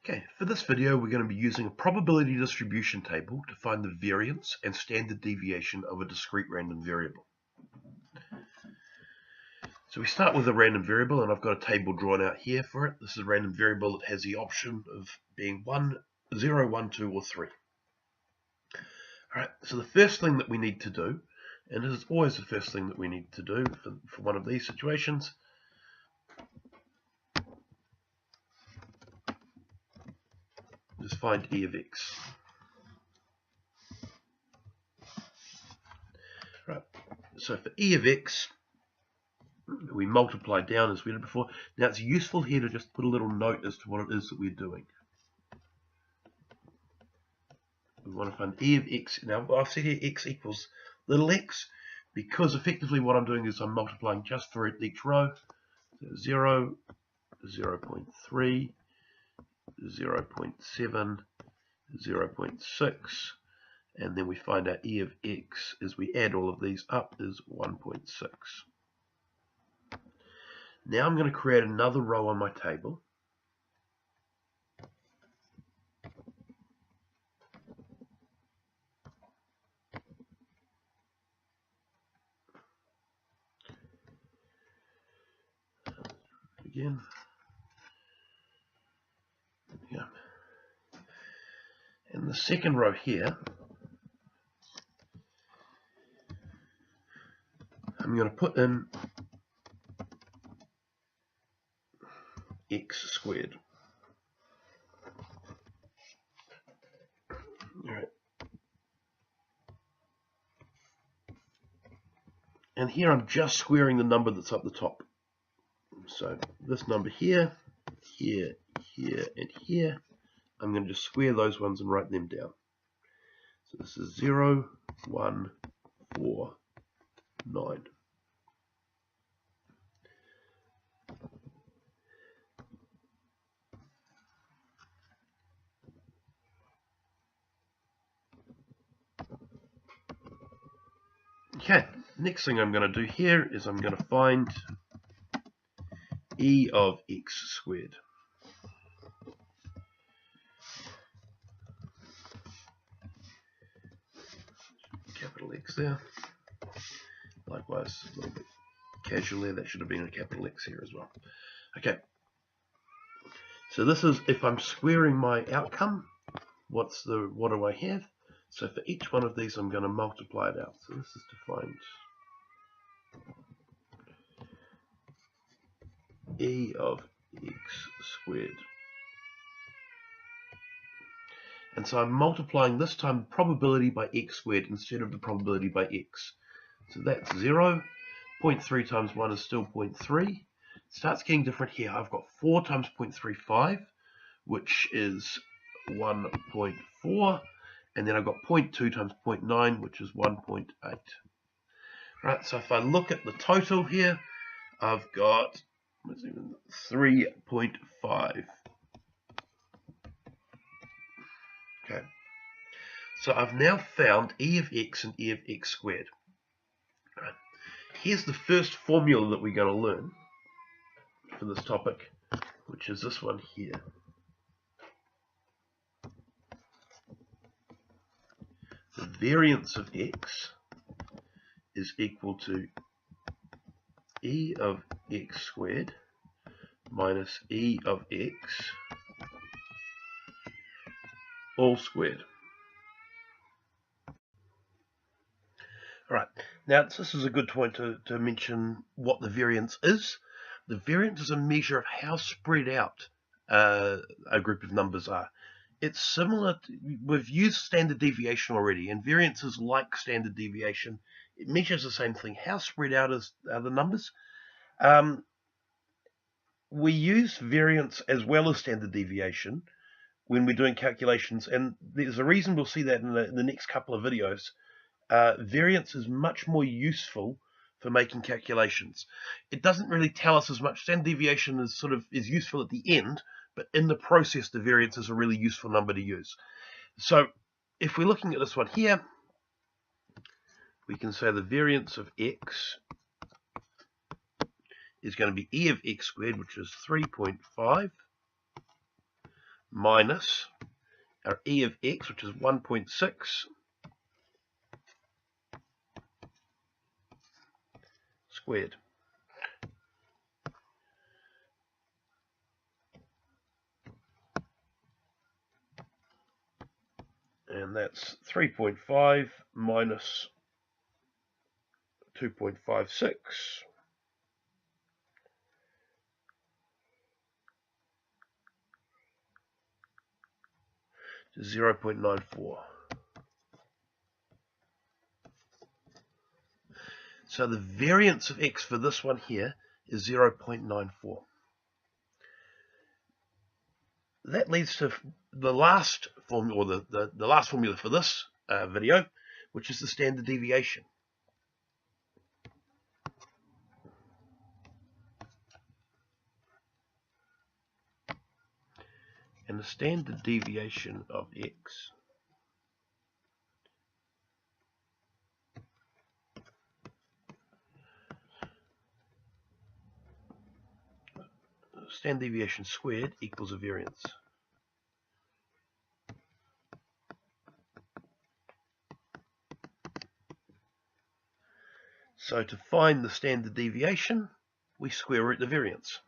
Okay, for this video we're going to be using a probability distribution table to find the variance and standard deviation of a discrete random variable. So we start with a random variable, and I've got a table drawn out here for it. This is a random variable that has the option of being 1, 0, 1, 2 or 3. Alright, so the first thing that we need to do, and this is always the first thing that we need to do for one of these situations, is find E of x. Right, so for E of x, we multiply down as we did before. Now it's useful here to just put a little note as to what it is that we're doing. We want to find E of x. Now I've said here x equals little x, because effectively what I'm doing is I'm multiplying just for each row. So 0, 0.3, 0.7, 0.6, and then we find our E of x as we add all of these up is 1.6. Now I'm going to create another row on my table. Again. Yeah. And the second row here, I'm going to put in x squared. Alright. And here I'm just squaring the number that's up the top. So this number here, here, here, and here, I'm going to just square those ones and write them down. So this is 0, 1, 4, 9. Okay, next thing I'm going to do here is I'm going to find E of x squared. Capital X there. Likewise, a little bit casual there. That should have been a capital X here as well. Okay. So this is if I'm squaring my outcome. What do I have? So for each one of these, I'm going to multiply it out. So this is to find E of x squared. And so I'm multiplying this time the probability by x squared instead of the probability by x. So that's 0. 0.3 times 1 is still 0.3. It starts getting different here. I've got 4 times 0.35, which is 1.4. And then I've got 0.2 times 0.9, which is 1.8. Right, so if I look at the total here, I've got 3.5. Okay, so I've now found E of x and E of x squared. Right. Here's the first formula that we're going to learn for this topic, which is this one here. The variance of x is equal to E of x squared minus E of x all squared. Alright, now this is a good point to mention what the variance is. The variance is a measure of how spread out a group of numbers are. It's similar to, we've used standard deviation already, and variance is like standard deviation. It measures the same thing. How spread out are the numbers? We use variance as well as standard deviation when we're doing calculations, and there's a reason we'll see that in the next couple of videos. Variance is much more useful for making calculations. It doesn't really tell us as much. Standard deviation is useful at the end, but in the process, the variance is a really useful number to use. So if we're looking at this one here, we can say the variance of x is going to be E of x squared, which is 3.5 minus our e of x, which is 1.6 squared. And that's 3.5 minus 2.56. 0.94. So the variance of x for this one here is 0.94. That leads to the last formula, or the last formula for this video, which is the standard deviation. And the standard deviation of x standard deviation squared equals a variance. So to find the standard deviation, we square root the variance.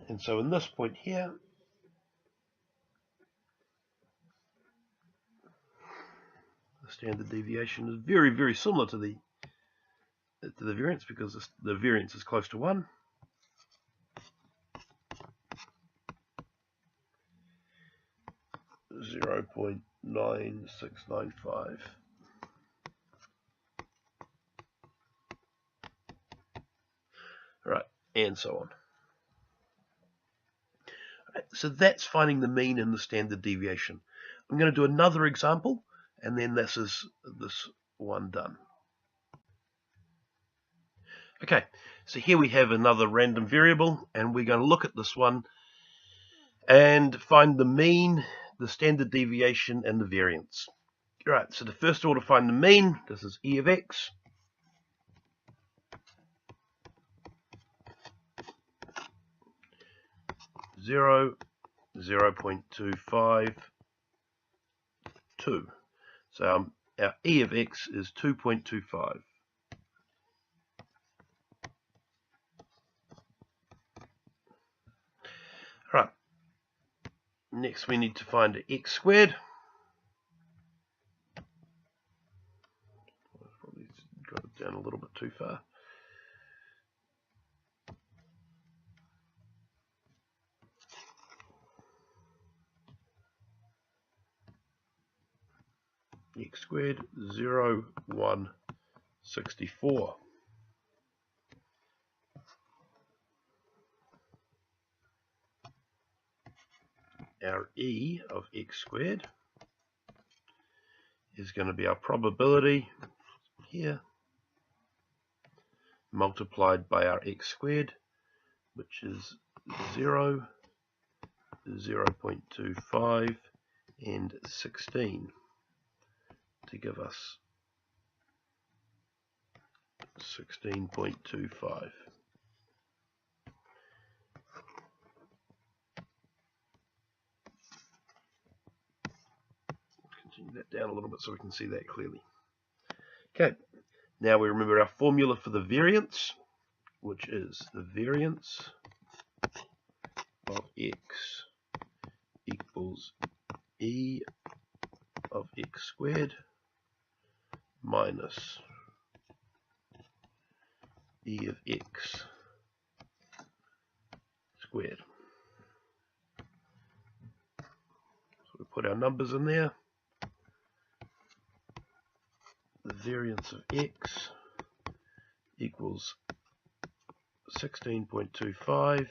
And so in this point here, the standard deviation is very, very similar to the variance, because the variance is close to 1. .9695. Right, and so on. Right, so that's finding the mean and the standard deviation. I'm going to do another example, and then this is this one done. Okay, so here we have another random variable, and we're going to look at this one and find the mean, the standard deviation, and the variance. Right, so the first order to find the mean, this is e of x. Zero, 0.252. So our e of x is 2.25. Right. Next we need to find x squared. Probably got it down a little bit too far. X squared 0.164. Our e of x squared is going to be our probability here multiplied by our x squared, which is 0.25 and 16, to give us 16.25. Continue that down a little bit so we can see that clearly. Okay, now we remember our formula for the variance, which is the variance of x equals e of x squared minus e of x squared. So we put our numbers in there. The variance of x equals 16.25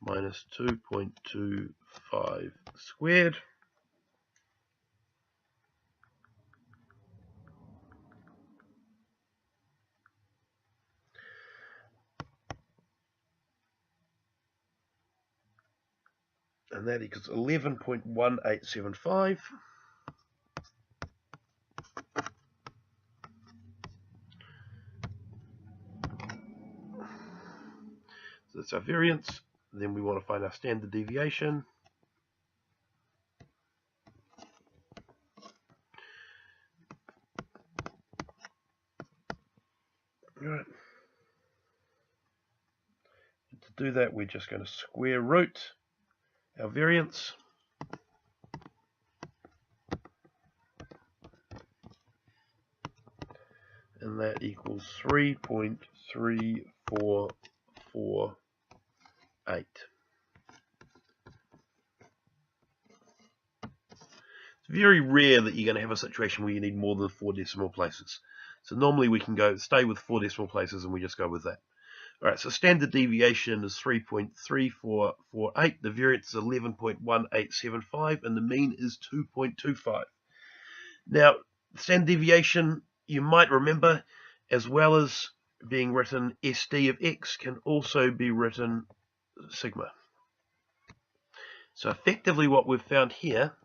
minus 2.25 squared. and that equals 11.1875. So that's our variance. Then we want to find our standard deviation. Right. And to do that, we're just going to square root our variance. And that equals 3.3448. It's very rare that you're going to have a situation where you need more than 4 decimal places. So normally we can stay with 4 decimal places and we just go with that. Alright, so standard deviation is 3.3448, the variance is 11.1875, and the mean is 2.25. Now, standard deviation, you might remember, as well as being written SD of x, can also be written sigma. So effectively what we've found here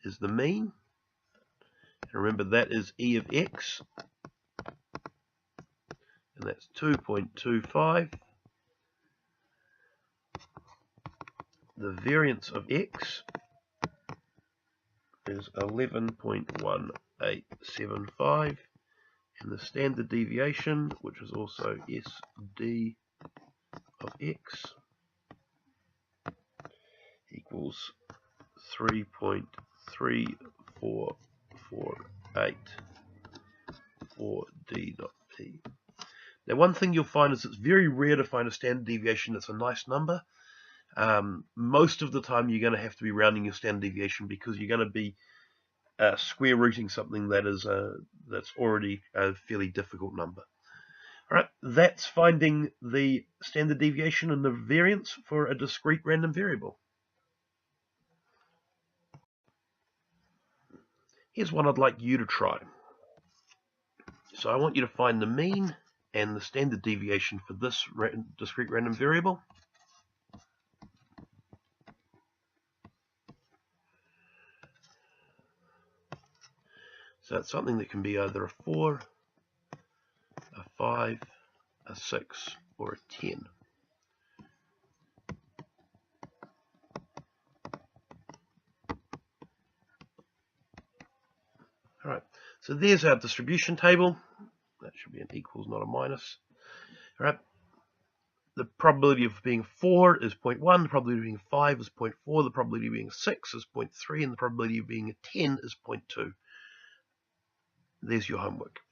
is the mean. And remember, that is E of x, and that's 2.25. The variance of x is 11.1875, and the standard deviation, which is also SD of x, equals 3.3448 for D dot P. Now, one thing you'll find is it's very rare to find a standard deviation that's a nice number. Most of the time you're going to have to be rounding your standard deviation because you're going to be square rooting something that is that's already a fairly difficult number. All right, that's finding the standard deviation and the variance for a discrete random variable. Here's one I'd like you to try. So I want you to find the mean and the standard deviation for this discrete random variable. So it's something that can be either a 4, a 5, a 6, or a 10. All right, so there's our distribution table. That should be an equals, not a minus. All right, the probability of being 4 is 0.1, the probability of being 5 is 0.4, the probability of being 6 is 0.3, and the probability of being a 10 is 0.2. There's your homework.